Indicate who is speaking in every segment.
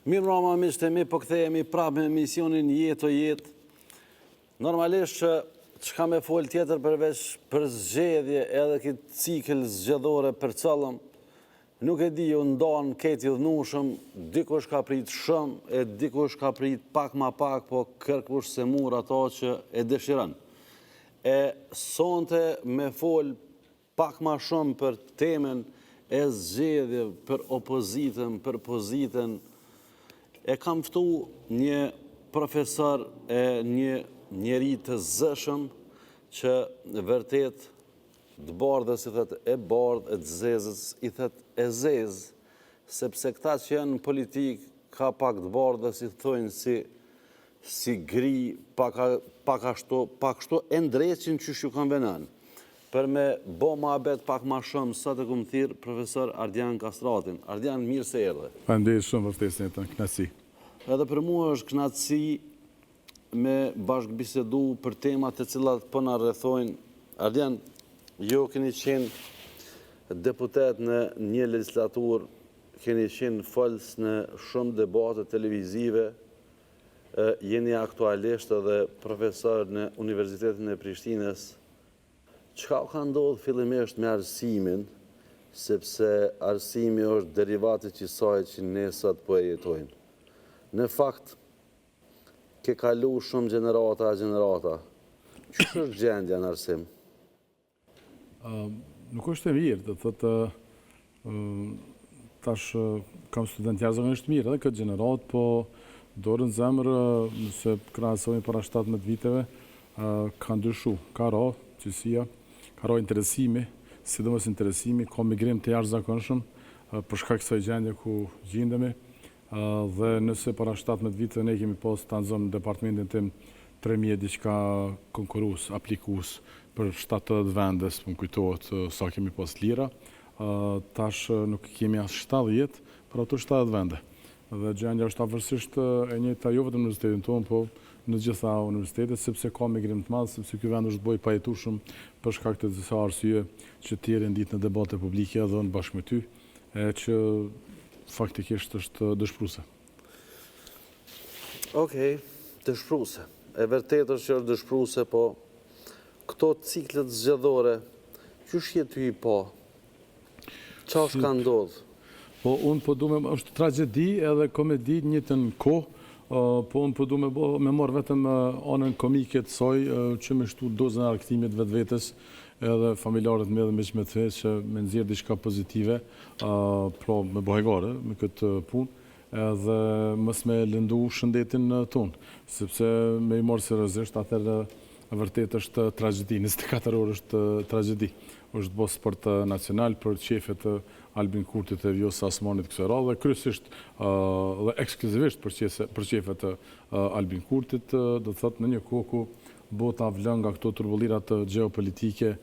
Speaker 1: Mirë mbrëma miqtë e mi, po kthehemi prapë me emisionin Jetë o Jetë. Normalisht që çka me fol tjetër përveç për zgjedhje edhe këtë cikël zgjedhore për cëllëm, nuk e di, ju ndonë këtë dhënushëm, dikush ka prit shumë, e dikush ka prit pak ma pak, po kërkush se mur ato që e dëshiron. E sonte me fol pak ma shumë për temen e zgjedhje, për opozitën, për pozitën. E kam ftu një profesor e një njeri të zëshëm që vërtet të bardhës i thët e bardhë, e të zezës i thët e zezë, sepse këta që janë në politikë ka pak të bardhës i thojnë si gri, pak ashtu e ndreqin që shu kanë venan. Për me bo ma abet pak ma shumë, sot e këmë thirë profesor Ardian Kastratin. Ardian, mirë se erdhe.
Speaker 2: Faleminderit shumë vërtesin e të në knatësi.
Speaker 1: Edhe për mua është knatësi me bashkë bisedu për temat të cilat po na rrethojnë. Ardian, jo keni qenë deputet në një legislatur, keni qenë folës në shumë debate televizive, jeni aktualisht edhe profesor në Universitetin e Prishtinës. Çka ka ndodhur fillimisht me arsimin, sepse arsimi është derivati i kësaj që ne sot po e jetojmë. Në fakt, ke kalu shumë gjenerata. Ç'është gjendja në arsim?
Speaker 2: Nuk është e mirë, do thotë tash kam student jashtëzakonisht mirë edhe këtë gjenerat, po dorën zemër nëse krahasojmë para 17 viteve ka ndryshu, ka ra qësia, ka ra interesimi, sidomos interesimi, ka migrim të jashtëzakonshëm për shkak kësaj gjendje ku gjendemi. Dhe nëse para 17 viteve ne kemi pas të anëzëm në departamentin tim 3000 diçka konkurus, aplikus për 70 vendes, më kujtohet sa kemi pas lira, tash nuk kemi as 70 për ato 70 vende. Dhe gjendja është avërsisht e njëjta jo vetëm në universitetin tonë, po në gjitha universitetet, sepse ka migrim të madh, sepse ky vend është bërë pajetueshëm për shkak të disa arsye që tjerë ndihet në debate publike edhe në bashkë me ty, që faktikisht është dëshpëruese. Okej,
Speaker 1: dëshpëruese. E vërtetë është që është dëshpëruese, po këto ciklet zgjedhore, ç'është je ty po? Çfarë ka ndodhur?
Speaker 2: Po unë po du me, është tragedi edhe komedi njëtën kohë, po unë po du me morë vetëm anën komike të saj, që me shtu dozën e arktimit vetës, edhe familjarët me dhe me që me të fejtë që me nëzirë diçka pozitive, pra me bëhegare me këtë punë, edhe mës me lëndu shëndetin tonë, sepse me i morë seriozisht, atër vërtet është tragedi, 24 orë është tragedi. është bo sport nacional për qefet Albin Kurtit e Vjosa Asmanit kësaj radhe, dhe kryesisht dhe ekskluzivisht për qefet Albin Kurtit, do të thotë në një kohë ku bota vlën nga këto turbullirat geopolitike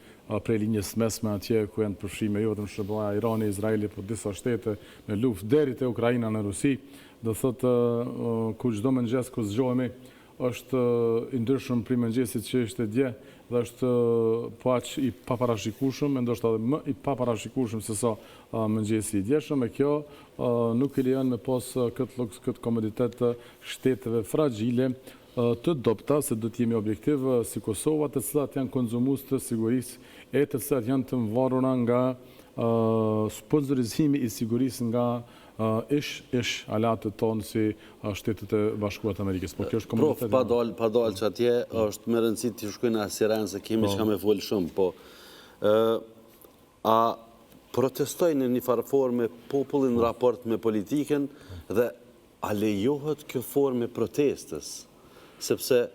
Speaker 2: prej linjës mesme atje ku janë përfshime jo vetëm SBA, Irani, Izraeli, por disa shtete në luftë deri te Ukraina në Rusi, do thotë ku çdo mëngjes kur zgjohemi është i ndryshëm prej mëngjesit që ishte dje dhe është po aq i paparashikueshëm, ndoshta edhe më i paparashikueshëm se sa mëngjesi i djeshëm, e kjo nuk i lejon me pas këtë komoditet shteteve fragjile të dopta, se do të jemi objektiv si Kosova, të cilat janë konzumues të sigurisë e të cilat janë të varura nga sponsorizimi i sigurisë nga ish alatët tonë si Shtetet e Bashkuara të Amerikës. Po kjo është komunitet.
Speaker 1: Prof, pa dal që atje është me rëndësi të shkojnë në Asiren, se kemi që ka me folë shumë, po a protestojnë në një farë forme popullin në raport me politikën dhe a lejohet kjo forme protestës? Sepse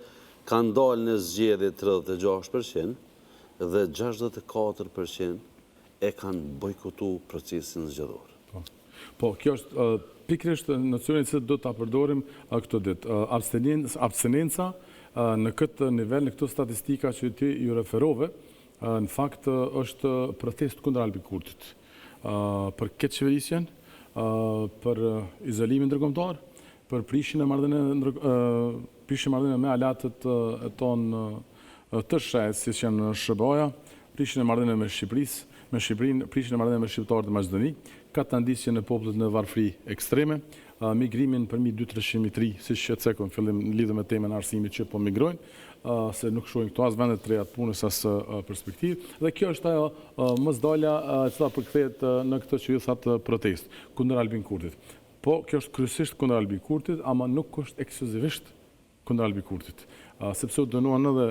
Speaker 1: kanë dalë në zgjedhje 36% dhe 64% e kanë bojkotu procesin zgjedhor.
Speaker 2: Po, kjo është pikrisht nocionin që do të përdorim këto ditë. Abstinenca në këtë nivel, në këto statistika që ti ju referove, në fakt është protest kundër Albin Kurtit. Për këtë qeverisjen, për izolimin ndërkombëtar, për prishjen e marrëdhënie me alatët tonë të shes, si që janë SBA, prishjen e marrëdhënie me Shqipërisë, me Shqipërinë, prishin e marrëdhënie me shqiptarët e Maqedonisë, ka tendencë në popullet në varfëri ekstreme, migrimin përmi 200-300 siç shqetësoj në fillim në lidhje me temën e arsimit që po migrojnë, se nuk shohin këto as vende të reja të punës as perspektivë. Dhe kjo është ajo mosdalja e cila përkthehet në këtë që ju thatë protestë kundër Albin Kurtit. Po kjo është kryesisht kundër Albin Kurtit, ama nuk është ekskluzivisht kundër Albin Kurtit, sepse u dënuan edhe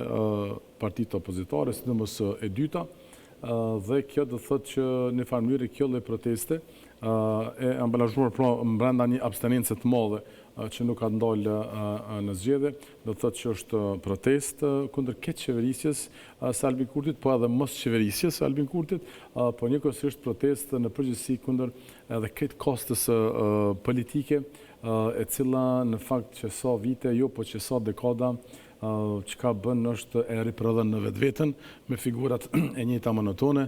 Speaker 2: partitë opozitare, sidomos e dyta, dhe kjo do thotë që në farë mënyrë kjo lloj proteste e ambalazhuar brenda një abstinence të madhe që nuk ka ndalë në zgjedhje, do të thotë që është protestë kundër keq qeverisjes së Albin Kurtit, po edhe mos qeverisjes së Albin Kurtit, po njëkohësisht protestë në përgjithësi kundër edhe këtë kostës politike, e cila në fakt që sa vite, jo po që sa dekada, që ka bën është e riprodhon në vetveten me figurat e njëjta monotone,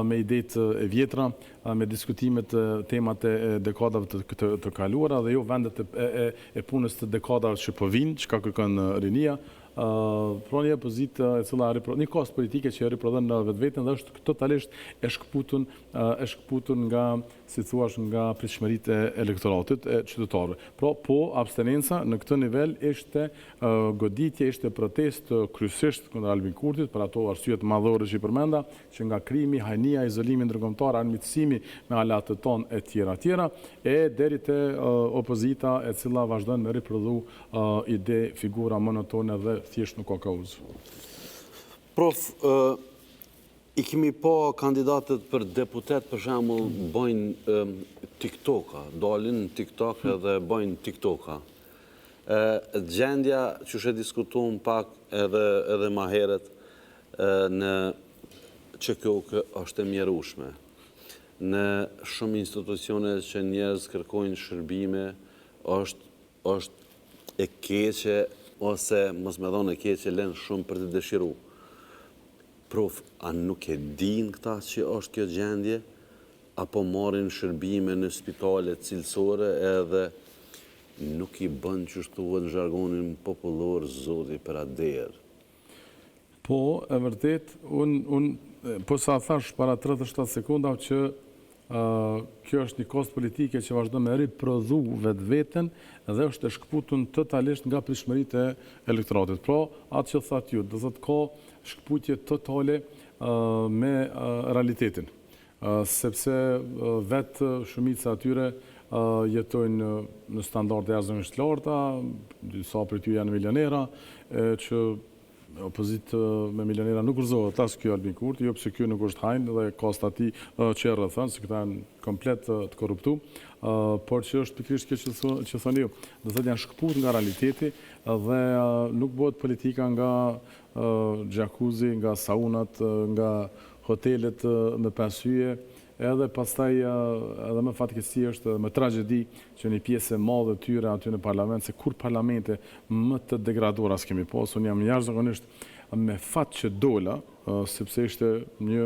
Speaker 2: me idetë e vjetra, me diskutimet temat e dekadave të kaluara dhe jo vendet e punës të dekadave që po vinë, që ka kërkon rinia. Pra një pozitë e cila një kost politike që e riprodhon në vetveten dhe është totalisht e shkëputur nga, si thuash, nga pritshmëritë e elektoratit e qytetarëve. Pra, po abstinenca në këtë nivel ishte goditje, ishte protestë kryesisht kundër Albin Kurtit për ato arsyet madhore që i përmenda, që nga krimi, hajnia, izolimi ndërkombëtar, armiqësimi me alatët tonë e tjera, e deri te opozita e cila vazhdon me riprodhu ide, figura monotone dhe thjesht nuk ka kauzë.
Speaker 1: Prof, i kemi pa kandidatët për deputet, për shembull, bëjnë TikToka, dalin në TikTok edhe bëjnë TikToka. Gjendja që shë diskutuam pak edhe ma heret në që kjo është e mjerueshme. Në shumë institucione që njerëz kërkojnë shërbime, është e keqe, ose mos me thonë e keqe, lënë shumë për të dëshiru. Prof, a nuk e din këta që është kjo gjendje, apo marrin shërbime në spitale cilësore edhe nuk i bën që shtuhet në zhargonin popullor zoti për ader?
Speaker 2: Po, e vërtet, po sa thash para 37 sekonda që kjo është një kost politike që vazhdo me riprodhu vetveten dhe është e shkëputun totalisht nga pritshmëritë e elektoratit. Pra, atë që thatë ju, do thotë ka shkëputje totale me realitetin, sepse vetë shumica atyre jetojnë në standarde jashtëzakonisht larta, disa prej tyre janë milionera, që opozitë me milionera nuk gërzohet as kjo Albin Kurti, jo pse kjo nuk është hajnë dhe kosta ti që rrethon, se këta janë komplet të korruptu, por që është pikërisht kjo që thoni ju, do thotë janë shkëput nga realiteti dhe nuk bëhet politika nga jacuzzi, nga saunat, nga hotelet me pensyje, edhe pastaj edhe më fatkeqësi është më tragjedi që një pjesë e madhe e tyre aty në parlament, se kur parlamente më të degraduara s'kemi pas, unë jam jashtëzakonisht me fat që dola, sepse ishte një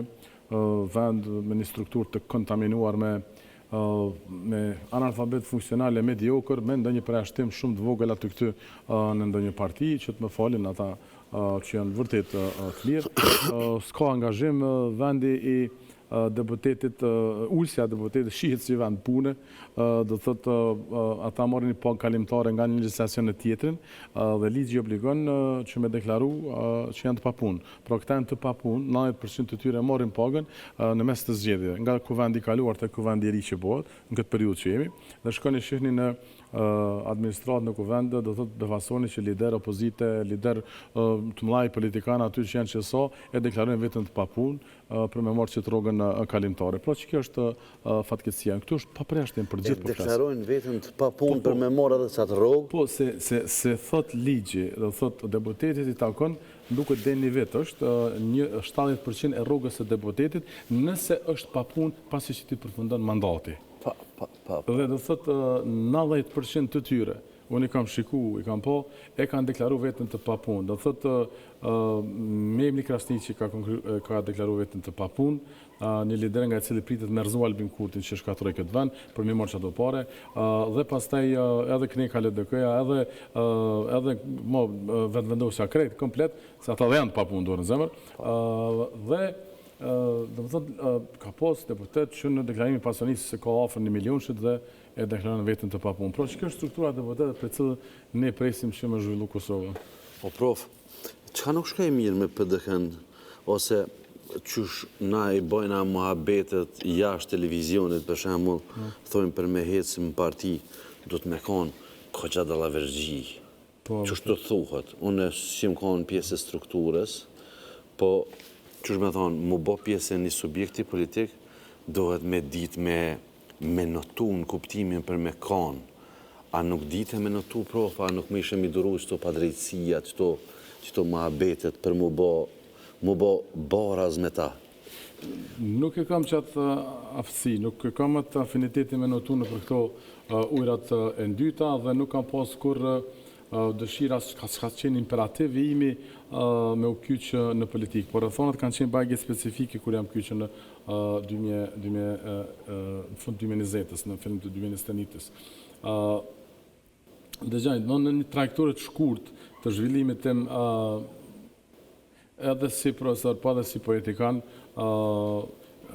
Speaker 2: vend me një strukturë të kontaminuar me analfabet funksionale mediokër, me ndonjë përjashtim shumë të vogël aty këty në ndonjë parti, që të më falin ata që janë vërtet të mirë. S'ka angazhim vendi i deputetit, ulësja deputetit shihet si vend pune, do thotë ata marrin një pagë kalimtare nga një legjislacion e tjetrin dhe ligji obligon që me deklaru që janë të papunë. Pra këta janë të papunë, 90% të tyre marrin pagën në mes të zgjedhjeve, nga kuvendi i kaluar te kuvendi i ri që bëhet në këtë periudhë që jemi, dhe shkoni shihni në administratë në kuvende, do thotë befasoni që lider opozite, lider të mëllaj politikanë aty që janë qëso, e deklarojnë vetën të papunë për me marrë që të rogën kalimtare. Pra që kjo është fatkeqësia. Këtu është papreshtim për gjithë populacion.
Speaker 1: E deklarojnë vetën të papunë për me marrë edhe qatë rogë?
Speaker 2: Po, se thot ligji, dhe thot deputetit i takon, duke deni vetë është 70% e rrogës e deputetit, nëse është papunë pasi që ti përfundon mandati. Dhe do thotë 90% të tyre, unë i kam shiku, i kam po, e kanë deklaru vetën të papunë. Do thotë Memli Krasniqi ka deklaru vetën të papunë, një lider nga e cili pritet me rëzu Albin Kurtin që shkatëroj këtë vend, për mi marrë që ato pare, dhe pastaj edhe Kneka LDK-ja, edhe vetë vendosja krejt, komplet, se ata dhe janë të papunë dorë në zemër, dhe do të thotë ka pas deputet që në deklarimin e pasionisë se ka afër 1 milionshit dhe e deklaron veten të papunë. Pra që kjo është struktura e deputetëve për cilën ne presim që më zhvillu Kosova.
Speaker 1: O prof, çka nuk shkoj mirë me PDK-n ose qysh na i bojna muhabetet jashtë televizionit, për shembull, thojmë për me hecë në parti, do të me konë Hoxha Dallavergji. Qështë të thuhet, unë si më konë pjesë e strukturës, po qështë me thonë, mu bo pjesë e një subjekti politik, dohet me ditë me notu në kuptimin për me konë. A nuk ditë me notu, prof, a nuk me ishe mi duru qëto padrejtësia, qëto muhabetet për mu bo baraz me ta?
Speaker 2: Nuk e kam qatë aftësi, nuk e kam atë afiniteti me notu në për këto ujrat e ndyta dhe nuk kam pas kur dëshira s'ka qenë imperativ i imi me u kyqë në politikë. Por rrethonat kanë qenë bagje specifike kur jam kyqë në fund 2020-ës, në fillim të 2021-ës. Dëgjani, në një trajektorë të shkurt të zhvillimit tim edhe si profesor, pa dhe si politikan,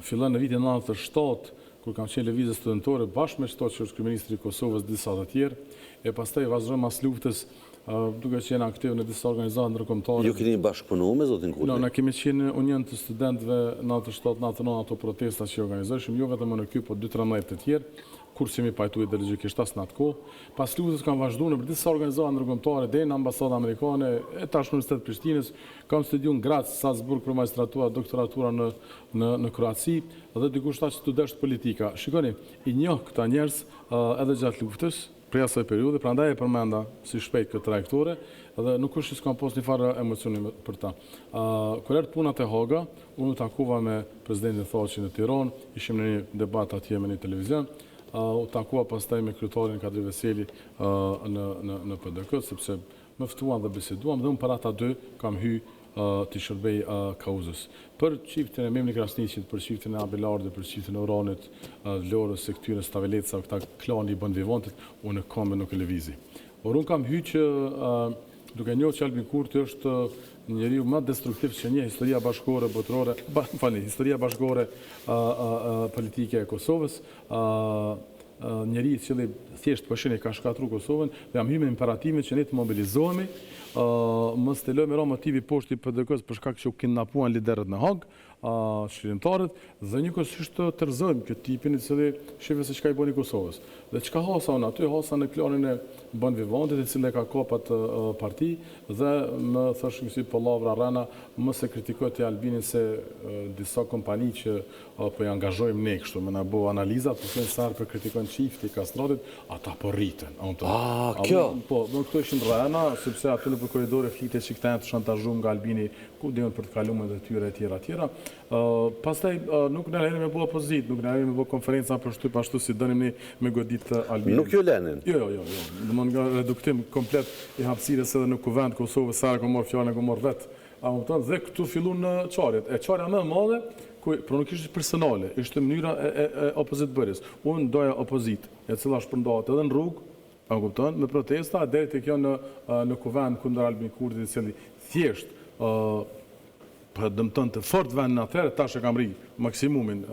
Speaker 2: fillon në vitin 97, kur kam qenë lëvizje studentore, bashkë me qëto që është kryeministri i Kosovës, disa të tjerë, e pastaj vazhdojmë mas luftës, duke qenë aktiv në disa organizata ndërkombëtare.
Speaker 1: Ju keni bashkëpunu me zotin Kurti?
Speaker 2: Ne kemi qenë Union të studentëve 97-99 ato protesta që organizojshëm, jo vetëm në ky, po 2-13 të tjerë, kur si mi pajtu ideologjikisht as në atë kohë. Pas luftës kam vazhduar në disa organizata ndërkombëtare deri në ambasadën amerikane, e tash në Universitetin e Prishtinës, kam studiuar në Graz, Salzburg për magjistratura, doktoratura në Kroaci dhe dikush tha që studesh politika. Shikoni, i njoh këta njerëz edhe gjatë luftës, prej asaj periudhe, prandaj e përmenda si shpejt këtë trajektore, dhe nuk është që s'kam pas një farë emocioni për ta. Kur erdhi puna te Haga, unë u takova me presidentin Thaçi në Tiranë, ishim në një debat atje me një televizion, u takova pastaj me kryetarin Kadri Veseli në PDK, sepse më ftuan dhe biseduam, dhe unë për ata dy kam hyrë të shërbej kauzës. Për çiftin e Memni Krasniqit, për çiftin e Abelardit, për çiftin e Uranit, Lorës, se këtyre Staveletsa, këta klani i Bonvivantit, unë kam nuk e lëvizi. Por unë kam hyrë që duke njohur që Albin Kurti është njeriu më destruktiv që një historia bashkëkohore botërore, historia bashkëkohore politike e Kosovës, njeri i cili thjesht pëshini ka shkatru Kosovën, dhe jam hyrë me imperatimin që ne të mobilizohemi, mos të lëmë motivi poshtë i PDK-s për shkak që u kidnapuan liderët në Hag, shkrimtarët, dhe njëkohësisht të tërëzojmë këtë tipin i cili shifë se çka i bëni Kosovës. Dhe çka hasa unë aty, hasa në klanin e Bonvivantit, i cili ka kapat parti, dhe më thoshin si Pollavra Rana, mos e kritikoj të Albinin se disa kompani që po i angazhojmë ne kështu, më na bo analiza, po thënë sa për kritikojnë çifti Kastratit, ata po rriten.
Speaker 1: Kjo?
Speaker 2: Po, këto ishin Rana, sepse aty në korridore flitet që këta janë të shantazhuar nga Albini, ku diun për të kaluar dhe tyre etj. Pastaj nuk na lënë me bë opozit, nuk na lënë me bë konferenca për shtyp ashtu si dënim ne me godit Albinin.
Speaker 1: Nuk ju lënin?
Speaker 2: Jo. Domthonë nga reduktim komplet i hapësirës edhe në kuvend Kosovës, sa ka marrë fjalën, ka marrë vet. Dhe këtu fillon në çarjet. E çarja më e madhe, por nuk ishte personale, ishte mënyra e opozitbërjes. Unë doja opozit, e cila shpërndahet edhe në rrugë, me protesta, deri te kjo në kuvend kundër Albin Kurtit, i cili thjesht për dëmtonte fort vend në atëherë, tash e kam rri maksimumin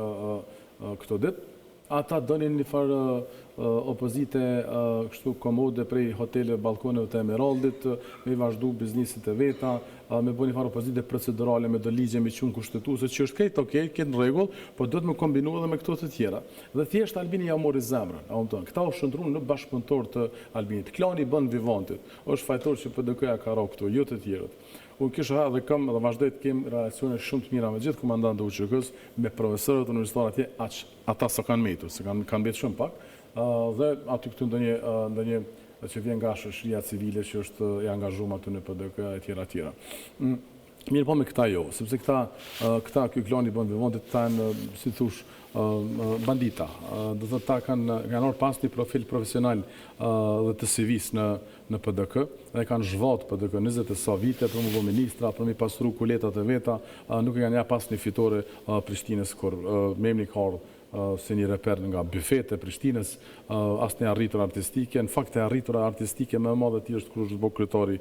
Speaker 2: këto ditë. Ata donin një farë opozite kështu komode prej hotele, balkoneve të Emeraldit, me vazhdu biznisit e veta, me bo një farë opozite procedurale, me do ligje, me qunë kushtetuse, që është krejt okej, këtë në regull, po do të më kombinu edhe me këto të tjera. Dhe thjesht Albini ja mori zemrën. Këta u shëndru në bashkëpunëtor të Albinit. Klani Bonvivantit, është fajtor që PDK-ja ka ra këtu, jo të tjerët. Unë kisha dhe kam dhe vazhdoj të kem relacione shumë të mira me gjithë komandantë të UÇK-s, me profesorët universitarë atje, ata sa kanë metur, se kanë betë shumë pak, dhe aty këtu ndonjë që vjen nga shoqëria civile që është e angazhuar aty në PDK etj. Mirë po me këta jo, sepse këta ky klani Bonvivantit tanë, si thush, bandita. Do thotë ta kanë orë pas një profil profesional dhe të CV-s në PDK, dhe kanë zhvat PDK 20 e sa vite për më bë ministra, për më pasuru kuletat e veta, nuk e kanë ja pas një fitore Prishtinës kur Memni ka ardhur si një reper nga byfete e Prishtinës, as një arritur artistike. Në fakt e arritur artistike më e madhe ti është kur është bërë kryetari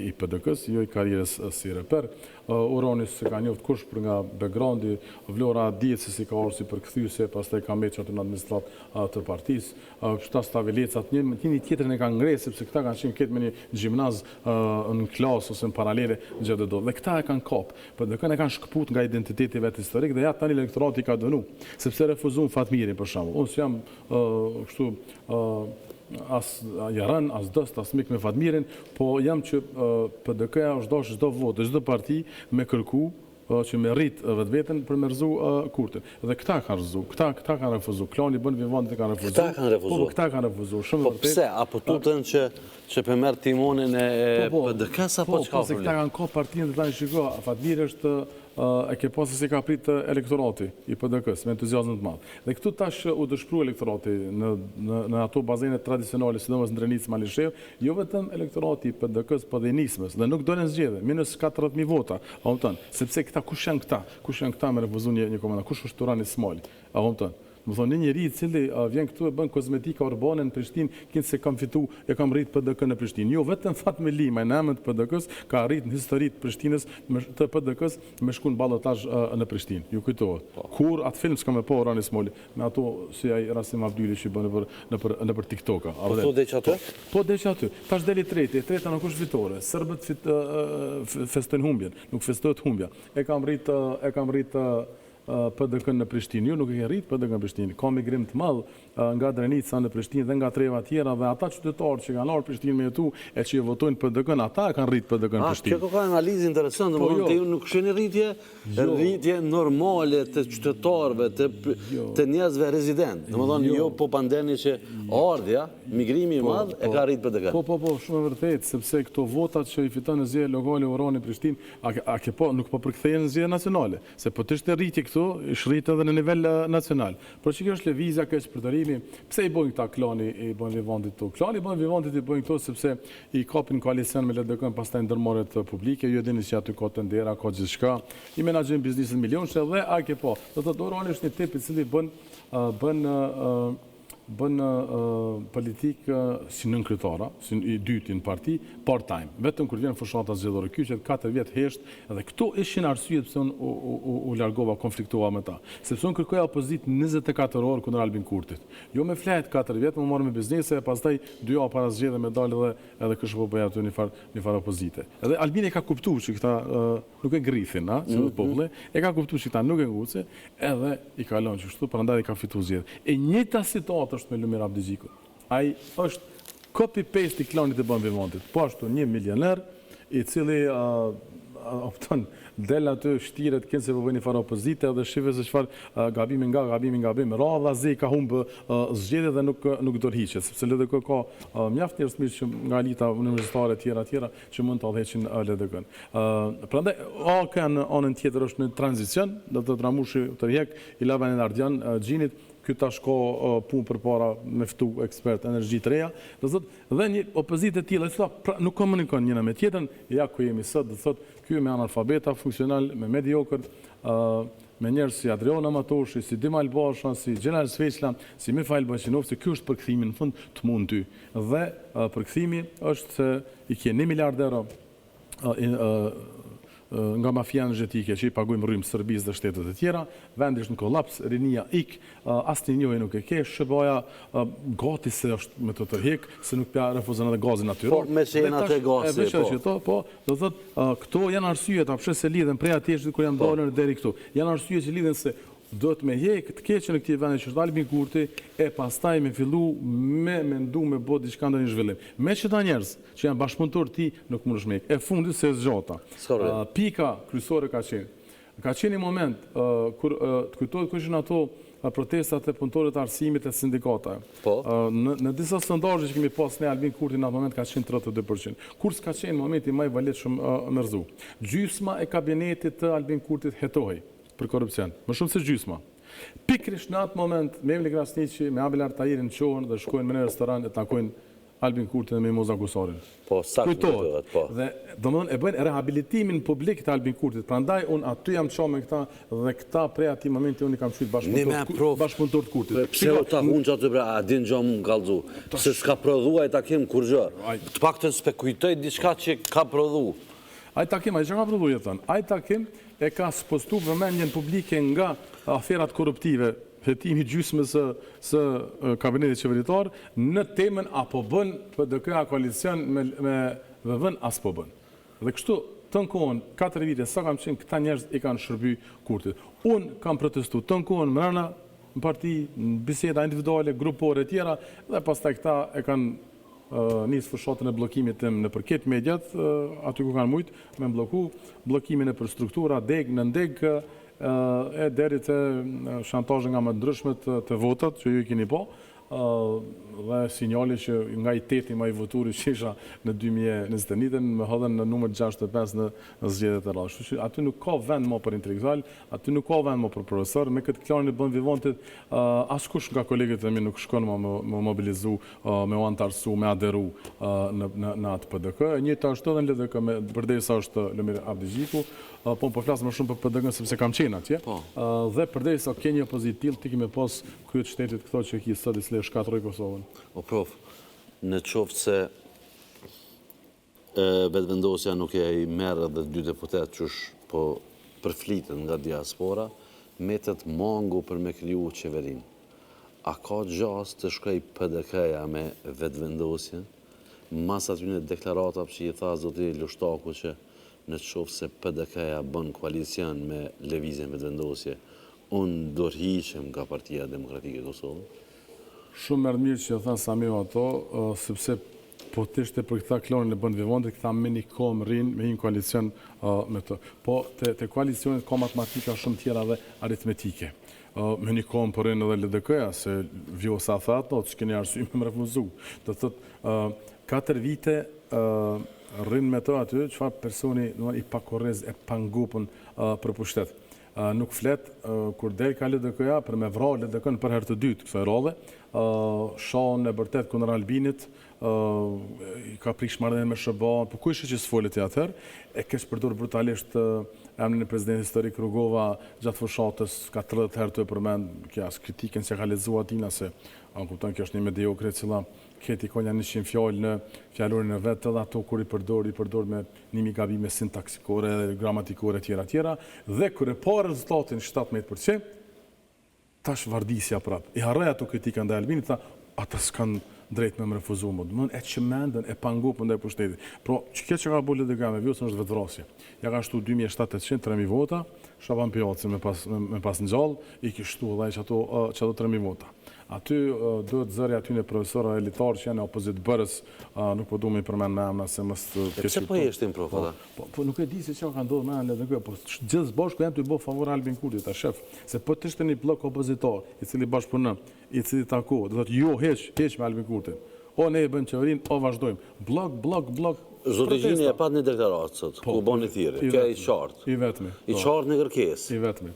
Speaker 2: i PDK-s, jo i karrierës si reper. Uroni se ka njoftë kush për nga backgroundi, Vlora dihet se si ka orë si përkthyese, pastaj ka meç aty në administrat të partisë. Kështu Stavelecat, një tjetrin e ka ngresë sepse këta kanë qenë këtë me një gjimnaz në klasë ose në paralele në gjatë do. Dhe këta e kanë kap, PDK-n e kanë shkëput nga identiteti vet historik dhe ja tani elektorati ka dënu, sepse refuzuan Fatmirin për shembull. Unë jam kështu as jaran, as dost, as mik me Fatmirin, po jam që PDK-ja është dashur çdo votë, çdo parti me kërku që me rrit vetveten për me rrezu Kurtin. Dhe këta kanë rrezu, këta kanë refuzuar. Klani bën Vivanti kanë refuzuar.
Speaker 1: Këta kanë refuzuar.
Speaker 2: Po këta kanë refuzuar. Shumë
Speaker 1: vërtet. Po pse? Apo tutën që për merr timonin e PDK-s apo çka?
Speaker 2: Po se këta kanë ka partinë dhe tani shiko, Fatmiri është e ke pasë se ka prit elektorati i PDK-s me entuziazëm të madh. Dhe këtu tash u dëshpërua elektorati në ato bazene tradicionale, sidomos në Drenicë, Malishev, jo vetëm elektorati i PDK-s, po dhe i nismës, dhe nuk dolen zgjedhje, minus 40.000 vota, sepse këta kush janë këta? Kush janë këta me refuzuar një komandant? Kush është Turani Smali? Më thonë, një njëri i cili vjen këtu e bën kozmetika urbane në Prishtinë, kinë se kam fitu e kam rrit PDK në Prishtinë. Jo, vetëm Fatmi Lima, në emën të PDK-s, ka rrit në historitë Prishtinës të PDK-s me shku në ballotazh në Prishtinë. Ju kujtohet. Kur atë film s'ka me po Rani Smoli, me ato si ai Rasim Abdyli që bën nëpër TikTok-a.
Speaker 1: Po deq aty?
Speaker 2: Po deq aty. Tash deli treti, treta nuk është fitore. Serbët festojnë humbjen, nuk festohet humbja. E kam rrit PDK në Prishtinë. Jo, nuk e ke rrit PDK në Prishtinë. Ka migrim të madh nga Drenica në Prishtinë dhe nga treva tjera dhe ata qytetarë që kanë ardhur në Prishtinë me jetu e që votojnë PDK-n, ata kanë rrit PDK në Prishtinë.
Speaker 1: Kjo ka analizë interesante, domethënë ju nuk shihni rritje normale të qytetarëve, të njerëzve rezident. Domethënë jo po pandeni që ardhja, migrimi i madh e ka rrit PDK.
Speaker 2: Po, shumë e vërtetë, sepse këto votat që i fiton në zgjedhje lokale urani Prishtinë, nuk po përkthehen në zgjedhje nacionale, se po të ishte rritje këtu, shrit edhe në nivel nacional. Por që kjo është lëvizja, kjo është përdorimi. Pse i bojnë këta klani i bojnë Vivantit këtu? Klani i bojnë Vivantit i bojnë këtu sepse i kapin koalicion me LDK-n pastaj ndërmarrjet publike, ju e dini se aty ka tendera, ka gjithçka. I menaxhojnë biznesin milionshë dhe ke po. Do thotë urani është një tip i cili bën politikë si nënkryetara, si i dyti në parti, part-time. Vetëm kur vjen fushata zgjedhore, kyçet 4 vjet hesht, edhe këto ishin arsyet pse unë u largova, konfliktova me ta. Sepse unë kërkoja opozitë 24 orë kundër Albin Kurtit. Jo me flet 4 vjet, më morën me biznese, pastaj 2 javë para zgjedhjeve me dalë edhe kështu po bëja aty një farë opozite. Edhe Albin e ka kuptuar që këta nuk e grifin, si populli, e ka kuptuar që këta nuk e nguce, edhe i ka lënë kështu, prandaj ka fituar zgjedhjet. E njëjta situatë është me Lumir Abdixhiku. Ai është copy-paste i klanit të bën Vivantit. Po ashtu një milioner i cili del aty shtiret kënë se po bëjnë një farë opozite dhe shive se çfarë gabim, radha zi ka humbë zgjedhje dhe nuk dorhiqet, sepse LDK ka mjaft njerëz që nga elita universitare tjera që mund të udhëheqin LDK-n. Prandaj ka në anën tjetër është në tranzicion, do të tramushi tërheq i Lavan Ardian Xhinit. Ky tash ka punë përpara me ftu ekspert energji të reja, do thotë dhe një opozitë e tillë, nuk komunikon njëra me tjetrën, ja ku jemi sot, do thotë ky me analfabeta funksional, me mediokër, me njerëz si Adrian Amatoshi, si Dimal Basha, si Xhelal Sveçla, si Mifail Baqinov, se ky është përkthimi në fund të mund ty. Dhe përkthimi është se i ke 1 miliard euro nga mafia energjetike që i pagujmë rrymë Serbisë dhe shtetet e tjera, vendi është në kollaps, rinia ik, asnjë njëri nuk e ke, SBA gati se është me të tërheq, se nuk pja refuzon edhe gazin natyror.
Speaker 1: Po, me që jenë atë gazi,
Speaker 2: po, do thotë, këto janë arsyet, apshe se lidhen prej atje kur janë dalën deri këtu. Janë arsyet që lidhen se do të me hek të keqen në këtij vendi që është Albin Kurti e pastaj me fillu me mendu me bë diçka ndonjë zhvillim. Me çdo njerëz që janë bashkëpunëtor ti nuk mundesh me hek. E fundit se zgjata. Pika kryesore ka qenë një moment kur të kujtohet kush janë ato protestat e punëtorëve të arsimit e sindikatave. Në disa sondazhe që kemi pas ne Albin Kurti në atë moment ka qenë 32%. Kur s'ka qenë momenti më i valetshëm mërzu. Gjysma e kabinetit të Albin Kurtit hetohej për korrupsion, më shumë se gjysma. Pikrisht në atë moment, me Emili Krasniqi, me Abel Artairin qohen dhe shkojnë me në restoran e takojnë Albin Kurtin dhe Mimoza Gusarin.
Speaker 1: Po, saktë kujtohet, po.
Speaker 2: Dhe domethënë e bëjnë rehabilitimin publik të Albin Kurtit. Prandaj unë aty jam çau me këta dhe këta prej atij momenti unë i kam shkruajt bashkëpunëtor të Kurtit.
Speaker 1: Pse u ta hunxha aty pra, a din gjë më kallzu. Se s'ka prodhuar ai takim kur gjë. Të paktën s'pe kujtoj diçka që ka prodhu.
Speaker 2: Ai takim, ai që ka prodhu jetën. Ai takim e ka spostu vëmendjen publike nga aferat korruptive, hetimi gjysmës së kabinetit qeveritar në temën apo bën PDK-a koalicion me VV-n as po bën. Dhe kështu të në kohën 4 vite sa kam qenë këta njerëz i kanë shërby Kurtit. Unë kam protestu të në kohën mrena në parti, në biseda individuale, grupore e tjera dhe pastaj këta e kanë nisë fushatën e blokimit tim në përket mediat, aty ku kanë mujtë me mbloku, blokimin e për struktura, deg në ndeg, e deri të shantazhe nga më ndryshmet të votat që ju i keni po, dhe sinjali që nga i teti ma i voturit që isha në 2021 më hodhen në numër 65 në zgjedhjet e radhës. Kështu që aty nuk ka vend më për intelektual, aty nuk ka vend më për profesor, me këtë klanin e bën vivantit, askush nga kolegët e mi nuk shkon më mobilizu, me u antarësu, me aderu në atë PDK. Njëta është edhe në LDK, përdejsa është Lëmir Abdigjiku, po më përflasë më shumë për PDK sepse kam qenë atje, dhe përdejsa ke një opozit tillë, ti kime pas kryet shtetit këto që ki sot i sle shkatroj Kosovën.
Speaker 1: O prof, në qoftë se vetëvendosja nuk e i merë dhe 2 deputet qësh po përflitën nga diaspora, metet mangu për me kriju qeverin. A ka gjas të shkoj PDK-ja me vetëvendosjen? Mas aty në deklarata që i tha zoti Lushtaku që në qoftë se PDK-ja bën koalicion me lëvizjen vetëvendosje, unë dorhiqem nga Partia Demokratike e Kosovës?
Speaker 2: Shumë mërë mirë që thanë Samio ato, sepse po të ishte për këta klonin e bën vivonde, këta me një kom rinë, me një koalicion me të. Po të koalicionit ka matematika shumë tjera dhe aritmetike. Me një kom për rinë edhe LDK-ja, se vjo sa thatë, që keni arsye me më refuzu. Të thëtë, 4 vite rinë me të aty, qëfar personi i pakorrez e pangupën për pushtet. Nuk flet, kur del ka LDK-ja, për me vra LDK-n për herë të dytë kësaj radhe, shon e bërtet kundër Albinit, ka prish marrëdhënie me SBA, po ku ishte që s'folet atëherë, e kesh përdor brutalisht emrin e presidentit historik Rugova gjatë fushatës, ka 30 herë të përmend kjo as kritikën që ka lexuar Atina se kupton kjo është një mediokre e cila keti ka një 100 fjalë në fjalorin e vetë, edhe ato kur i përdor me nimi gabime sintaksikore dhe gramatikore tjera, dhe kur e pa rezultatin 17%, tash vardisja prap. I harroj ato kritika ndaj Albinit, tha, ata s'kan drejt me më refuzu më. Dëmën e qëmendën, e pangupën ndaj pushtetit. Pro, që që ka bolë LDK me vjusën është vetvrasje. Ja ka shtu 2700, 3.000 vota, Shaban Pjacin me pas në gjallë, i kishtu edhe që ato 3.000 vota. Aty duhet zëri aty në profesora elitar që janë opozit bërës, nuk po du me i përmen me emna se mësë...
Speaker 1: Pse po jeshtin, prof, ata?
Speaker 2: Po nuk e di se që ka ndodhë me emna LDK, po gjithë bashku janë të i bo favor Albin Kurtit, a shef, se po të ishte një blok opozitor, i cili bashkëpunon, i cili tako, dhe thotë jo, heq me Albin Kurtin. O ne e bën qeverin, o vazhdojmë. Blok,
Speaker 1: Zoti Gjini e pat një deklaratë sot, ku bën i thirrje, ke i qartë.
Speaker 2: I vetmi.
Speaker 1: I qartë në kërkesë.
Speaker 2: I vetmi.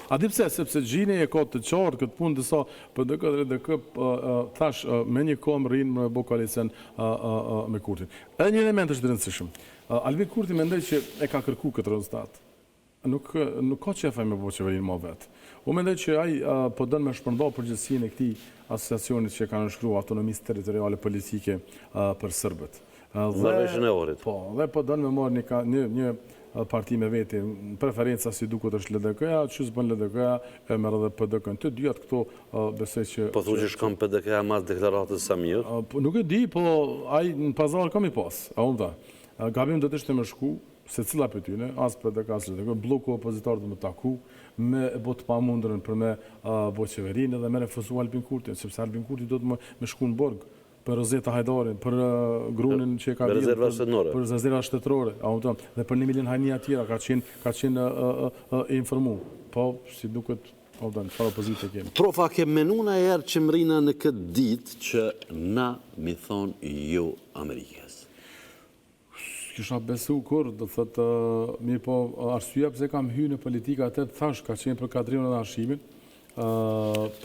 Speaker 2: A di pse, sepse Gjini e ka të qartë këtë punë dësa PDK dhe LDK thash me një kom rinë me bo koalicion me Kurtin. Edhe një element është rëndësishëm. Albin Kurti mendoj që e ka kërku këtë rezultat. Nuk ka qefaj me bo qeverinë ma vetë. U mendoj që ai po dënë me shpërnda përgjithësinë e këtij asociacionit që kanë shkruar autonomisë territoriale politike për Serbët.
Speaker 1: Marrëveshjen e Ohrit.
Speaker 2: Po, dhe po dënë me marrë një parti me veti, preferenca si duket është LDK-ja, që s'bën LDK-ja, e merr edhe PDK-n. Të dyat këto besoj që...
Speaker 1: Po thu që shkon PDK-ja mas deklaratës Samir?
Speaker 2: Nuk e di, po ai në pazar kam i pas. Gabim do të ishte me shku, se cila për tyne, as PDK, as LDK, bloku opozitar dhe me taku, me botë pa mundërën për me bo qeverinë dhe me refuzu Albin Kurtin, sepse Albin Kurti do të me shku në borg, për Rozeta Hajdarin, për grunin që ka vjetë, për rezerva shtetërore, dhe për 1 milion hajnia tjera, ka qenë informu. Po, si duket, çfarë opozite kemi.
Speaker 1: Prof, a ke menuna erë që mrina në këtë ditë që na mi thonë jo Amerikës?
Speaker 2: Kisha besu kur, do thëtë, mirë po, arsyeja pse kam hyrë në politika atë, thash, ka qenë për kadrimin dhe arshimin,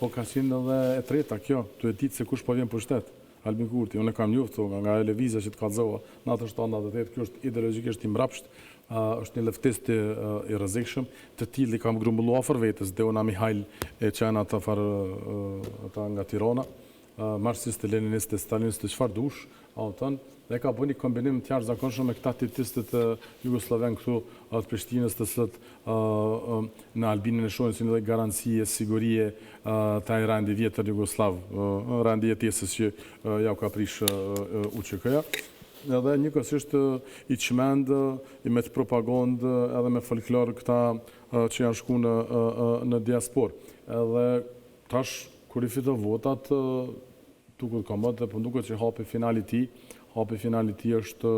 Speaker 2: po ka qenë edhe e treta kjo, të e ditë se kush po vjen për shtetë. Albin Kurti, unë e kam njoftu nga Lëvizja që të kallëzova në 97-98, kjo është ideologjikisht i mbrapsht, është një leftist i rrezikshëm, të tillë i kam grumbullu afër vetes, Deona Mihajl e qenë ata nga Tirana, marxistë, leninistë, stalinistë, çfarë dush, dhe ka bënë një kombinim të jashtëzakonshëm me këta titistët jugosllaven këtu të Prishtinës, të cilët në Albinin e shohin si një garancie, sigurie të ai randi vjetër jugoslav, randi jetesës që ja u ka prish UÇK-ja. Edhe njëkohësisht i çmend i me propagandë edhe me folklor këta që janë shku në diasporë. Edhe tash kur i fito votat duket komod, po duket që hapi finali i tij është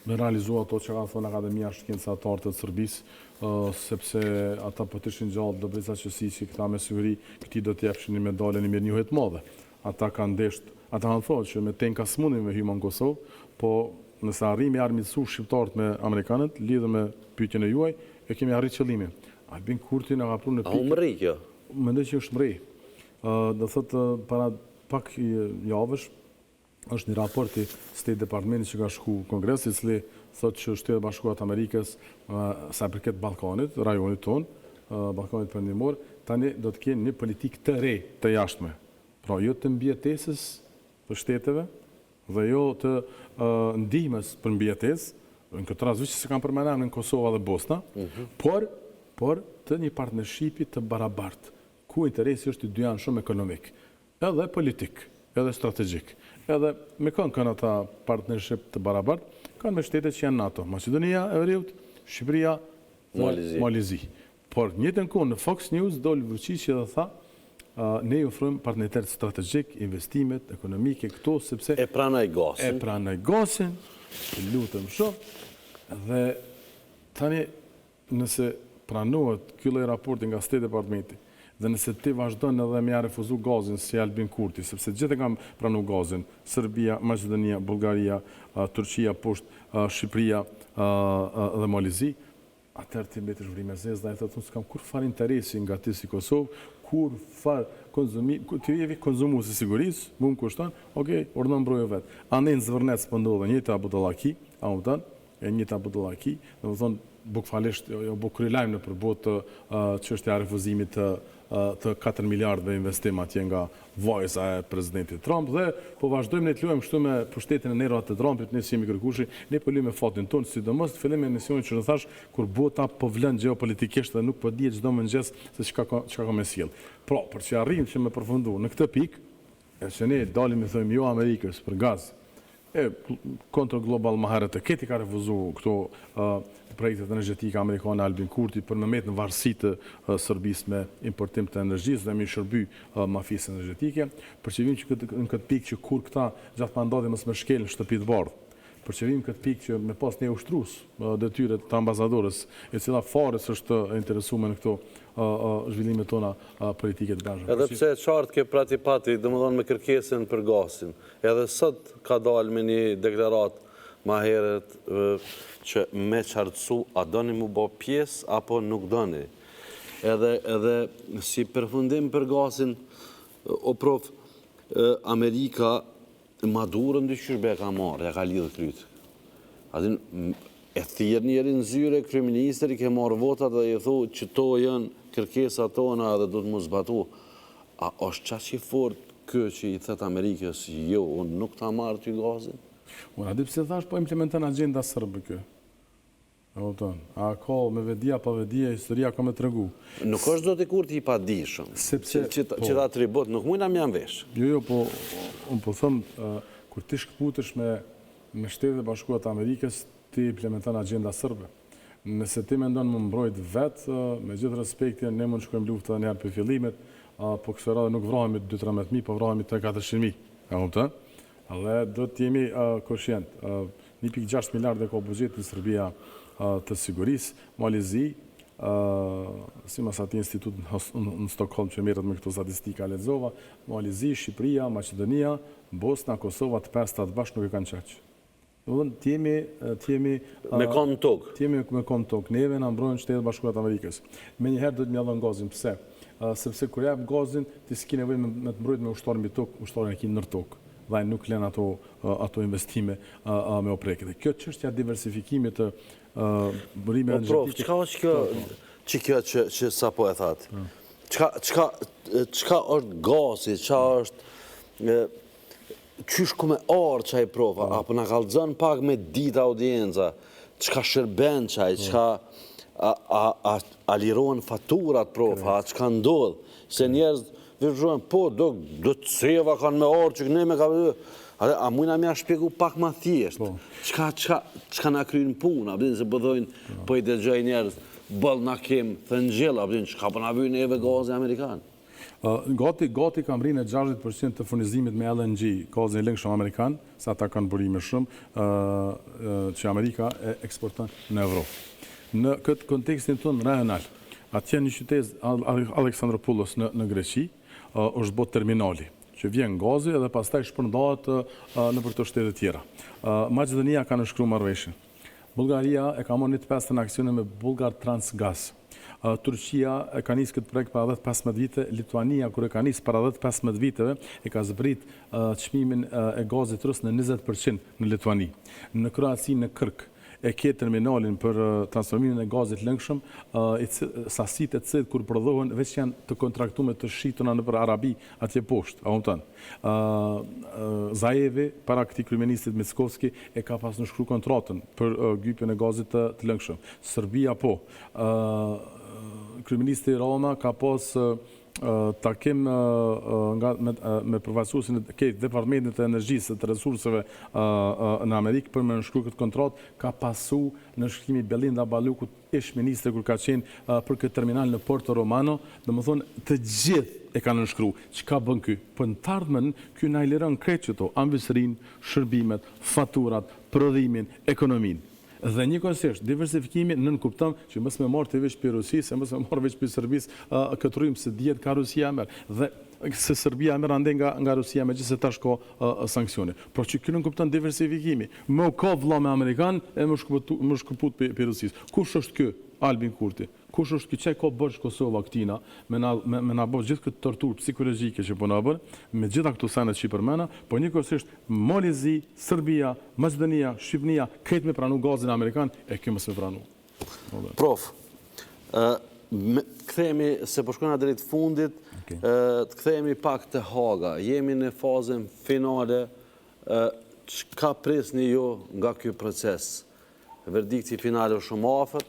Speaker 2: me realizu ato që ka thonë Akademia Shkencëtarë të Serbisë, sepse ata po të ishin gjallë Dobrica Qosiçi, këta me siguri këti do t'jepshin një medalje një mirënjohje të madhe. Ata kanë thonë që me tenka s'mundin me hyjë në Kosovë, po nëse arrimi armiqësu shqiptarët me amerikanët, lidhur me pyetjen e juaj, e kemi arrit qëllimin. Albin Kurti na ka pru në pikë.
Speaker 1: A u mri kjo?
Speaker 2: Mendoj që është mri. Do thotë para pak javësh është një raport i State Departmentit që ka shku Kongres, i cili thotë që Shtetet Bashkuara të Amerikës sa përket Ballkanit, rajonit ton, Ballkanit Perëndimor, tani do të kenë një politikë të re të jashtme. Pra jo të mbijetesës të shteteve dhe jo të ndihmës për mbijetesë, në këtë rast që se kanë përmendur në Kosovë dhe Bosna, por të një partnershipi të barabartë, ku interesi është i dyanshëm ekonomik, edhe politik, edhe strategjik. Edhe me kanë ata partnership të barabartë, kanë me shtetet që janë NATO, Maqedonia e Veriut, Shqipëria dhe Malizi. Por njëtën kohë në Fox News doli Vučić dhe tha, ne ju ofrojmë partneritet strategjik, investimet ekonomike këto, sepse
Speaker 1: e pranoj
Speaker 2: gasin, lutem shumë, dhe tani nëse pranohet ky lloj raporti nga State Departmenti, dhe nëse ti vazhdon edhe me ja refuzu gazin si Albin Kurti, sepse gjithë e kam pranu gazin, Serbia, Maqedonia, Bullgaria, Turqia, poshtë Shqipëria dhe Malizi, atëherë ti mbetesh vrimë zezë dhe ai thotë s'kam kur fare interesi nga ti si Kosovë, kur fare konzumim, ti je konzumues i sigurisë, më kushton, okay, ordon mbrojë vet. Andaj në Zvërnec po ndodhe njëta Budallaki, njëta Budallaki, domethënë bukfalisht jo bukurilajm në përbot çështja e refuzimit të 4 miliardëve investim atje nga vajza e presidentit Trump, dhe po vazhdojmë ne të luajmë kështu me pushtetin e nervat të Trumpit, ne si jemi kërkushi, ne po luajmë fatin ton, sidomos të fillim me misionin që thash kur bota po vlen gjeopolitikisht dhe nuk po dihet çdo mëngjes se çka ka me sjell. Pra, për që arrijmë që me përfundu në këtë pikë, e që ne dalim i thojmë jo Amerikës për gaz, Control Global më herët e keti ka refuzu këto projektet energjetike amerikane Albin Kurti për me met në varësi të Serbisë me importim të energjisë dhe me shërby mafisë energjetike, për që vim që në këtë pikë që kur këta gjatë mandatit mos me shkel në shtëpi të bardhë, për që vim këtë pikë që me pas një ushtrus detyre të ambasadorës, e cila farës është interesuar në këto zhvillimet tona politike të gatshme.
Speaker 1: Edhe pse qartë ke prati pati, domethënë me kërkesën për gasin, edhe sot ka dalë me një deklaratë ma herët që me qartësu a doni mu bo pjesë apo nuk doni. Edhe si përfundim për gasin, o prof, Amerika Madurën dyqyshbe ka marrë, ja ka lidhë krytë. Adin, e thirë njeri në zyre, kryeministri ke marrë votat dhe i thu që to janë kërkesa tona dhe do të mu zbatu. A është qa që i fort kë që i thëtë Amerikës, jo, unë nuk ta marrë ty gazin?
Speaker 2: Unë adi pëse thash, po implementan agenda sërbë kë. A ka me vedia, pa vedia, historia ka me të regu.
Speaker 1: Nuk është do të kur t'i pa dishëm, që ta tribut, nuk mujna më janë vesh.
Speaker 2: Jo, po, unë po thëmë, kur ti shkëputesh me Shtetet e Bashkuara të Amerikës, ti implementan agenda sërbë. Nëse ti me ndonë më mbrojt vetë, me gjithë respektin, ne mund shkojmë luftë dhe njerë për fillimet, po kësë radhe nuk vrahemi 2-13.000, po vrahemi 3-400.000. Dhe do të jemi koshient. 1.6 miliardë ka buxhet në Serbia të sigurisë, Malizi, si mas ati institut në Stockholm që merret me këto statistika lexova, Malizi, Shqipëria, Maqedonia, Bosna, Kosova, të pestat bashkë nuk e kanë qaq. T'jemi
Speaker 1: me kom tokë.
Speaker 2: T'jemi me kom tokë. Neve na mbrojnë Shtetet Bashkuara të Amerikës. Menjëherë do të mjallon gazin. Pse? sepse kur jap gazin, ti s'ki nevojë me të mbrojtë me ushtarin mbi tokë, ushtarin e ki nër tokë. Dhe nuk lën ato investime me oprekë. Kjo çështja diversifikimit të burimeve energjetike.
Speaker 1: Çka është kjo që sapo e thatë? Çka është gazi, çka është qysh ku me orë qaj prova, apo na kallëzën pak me ditë audienca, çka shërben qaj, çka a lirohen faturat prova, çka ndodh, se njerëz vërgjojnë, po, do të seva kanë me orë që këne me ka vëdhë. A mujna me a shpjegu pak ma thjeshtë, çka na krynë puna, se përdojnë, po i dëgjoj njerëz, bëllë na kemë thënë gjela, çka po na vynë eve gazi Amerikanë.
Speaker 2: Gati kam rinë 60% të furnizimit me LNG, gazin e lëngshëm amerikan, sa ata kanë burime shumë, që Amerika e eksporton në Evropë. Në këtë kontekstin tonë rajonal, atje një qytet Aleksandropoulos në Greqi, është bot terminali, që vjen gazi edhe pastaj shpërndahet në për të shtete tjera. Maqedonia ka nënshkruar marrëveshje. Bullgaria e ka marrë 25 në aksione me Bulgar Transgas. Turqia e ka nisë këtë projekt para 10-15 vite, Lituania, kur e ka nisë para 10-15 viteve, e ka zbrit çmimin e gazit rus në 20% në Lituani. Në Kroaci, në Krk, e ke terminalin për transformimin e gazit lëngshëm, sasitë e cilit kur prodhohen veç janë të kontraktuar të shituna nëpër Arabi atje poshtë, a kupton? Zaevi, para këtij kryeministit Mickovski, e ka pas nënshkruar kontratën për gypjen e gazit të lëngshëm. Serbia po. Kryeministri Rama ka pas takim me përfaqësuesin e Departamentit të Energjisë të Resurseve në Amerikë për me nënshkruar këtë kontratë, ka pasu nënshkrimi Belinda Balukut, ish ministre kur ka qenë për këtë terminal në Porto Romano, domethënë të gjithë e kanë nënshkruar. Çka bën ky? Po në të ardhmen ky na i liron krejt çto, ambësrinë, shërbimet, faturat, prodhimin, ekonominë. Dhe njëkohësisht, diversifikimi nënkupton që mos me marrë të veç për Rusisë, mos me marrë veç për Serbisë, këtë rrymë se dihet ka Rusia merr. Dhe se Serbia merr ande nga Rusia megjithëse tash ka sanksione. Por që ky nënkupton diversifikimi. Më ka vëlla me amerikan e më shkëput për Rusisë. Kush është ky? Albin Kurti. Kush është ky çaj ka bërë Kosova këtina me na bë gjithë këtë torturë psikologjike që po na bën, me gjitha këto sanet që përmena, por njëkohësisht Malizi, Serbia, Maqedonia, Shqipëria këtë me pranu gazin amerikan e kjo mos me pranu.
Speaker 1: Prof, kthehemi se po shkojna drejt fundit, të kthehemi pak te Haga. Jemi në fazën finale. Çka presni ju nga ky proces? Verdikti final është shumë afër.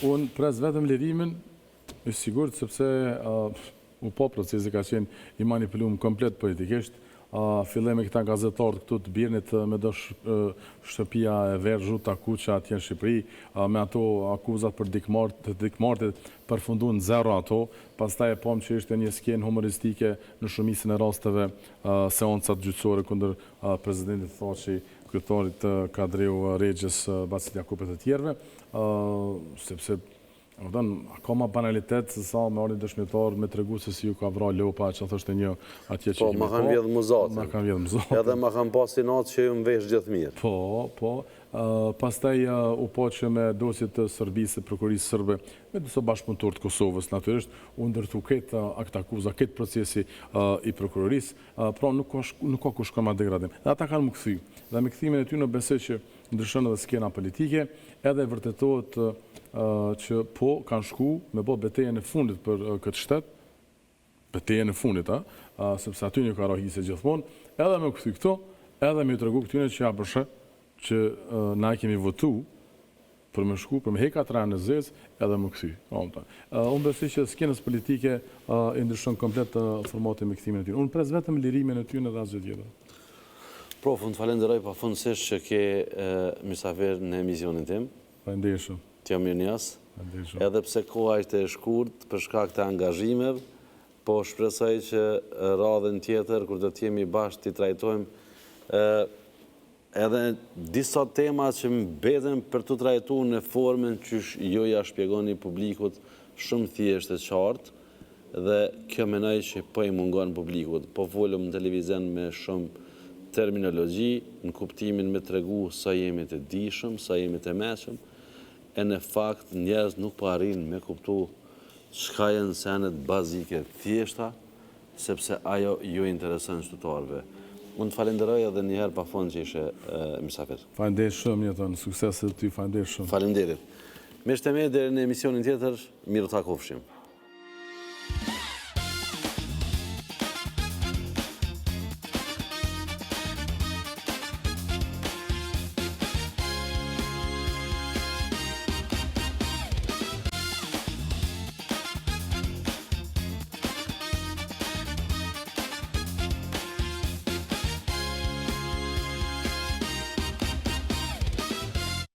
Speaker 2: Unë pres vetëm lirimin, e sigurt sepse procesi ka qenë i manipuluar komplet politikisht. Filloj me këta gazetarët këtu të Birnit me do shtëpia e Verë Zhuta Kuqa atje në Shqipëri, me ato akuzat për dikmartit përfunduan zero ato, pastaj e pam që ishte një skenë humoristike në shumicën e rasteve seancat gjyqësore kundër presidentit Thaçi, kryetarit Kadriu Regjës, Basit Jakupit e tjerëve, sepse ka ma banalitet se sa me orë një dëshmitar me tregu se si ju ka vra lopa, që thështë një atje që
Speaker 1: po, ma kanë vjedhë muzatin.
Speaker 2: Ma kanë vjedhë muzatin.
Speaker 1: Edhe ma kanë pasi natë që ju më vesh gjithë mirë.
Speaker 2: Po. Pastaj u po që me dosjet të Serbisë, prokurisë sërbe, me dëso bashkëpunëtor të Kosovës, natyrisht, u ndërtu këtë akt akuza, këtë procesi i prokurorisë, pra nuk ka ku shkon ma degradim. Dhe ata kanë më këthy. Dhe me këthimin e ty në besoj që ndryshon edhe skena politike, edhe vërtetohet që po kanë shku me bo betejën e fundit për këtë shtet, betejën e fundit, sepse aty një ka rahise gjithmonë, edhe me këthy këto, edhe me i tregu këtyne që ja përshe, që na kemi votu për me shku, për me heka të ranë në zezë, edhe më këthy. Unë besoj që skenës politike i ndryshon komplet formatin me këthimin e tyre. Unë pres vetëm lirimin e tyre dhe asgjë tjetër.
Speaker 1: Prof, unë të falenderoj pa fundësisht që ke mysafir në emisionin tim.
Speaker 2: Falenderoj.
Speaker 1: T'jam mirë njës. Edhe pse koha ishte e shkurt për shkak të angazhimeve, po shpresoj që radhën tjetër, kur do t'jemi bashkë t'i trajtojmë edhe disa tema që mbeten për t'u trajtu në formën që jo ja shpjegoni publikut shumë thjesht e qartë dhe kjo menoj që po i mungon publikut. Po folëm në televizion me shumë terminologji, në kuptimin me tregu sa jemi të dishëm, sa jemi të meshëm, e në fakt njerëz nuk po arrin me kuptu çka janë senet bazike thjeshta, sepse ajo ju intereson qytetarëve. Unë të falenderoj edhe njëherë pa fond që ishe mysafir.
Speaker 2: Faleminderit shumë, jeton, sukses të ty, faleminderit shumë.
Speaker 1: Faleminderit. Miqtë e mi, deri në emisionin tjetër, mirë takofshim.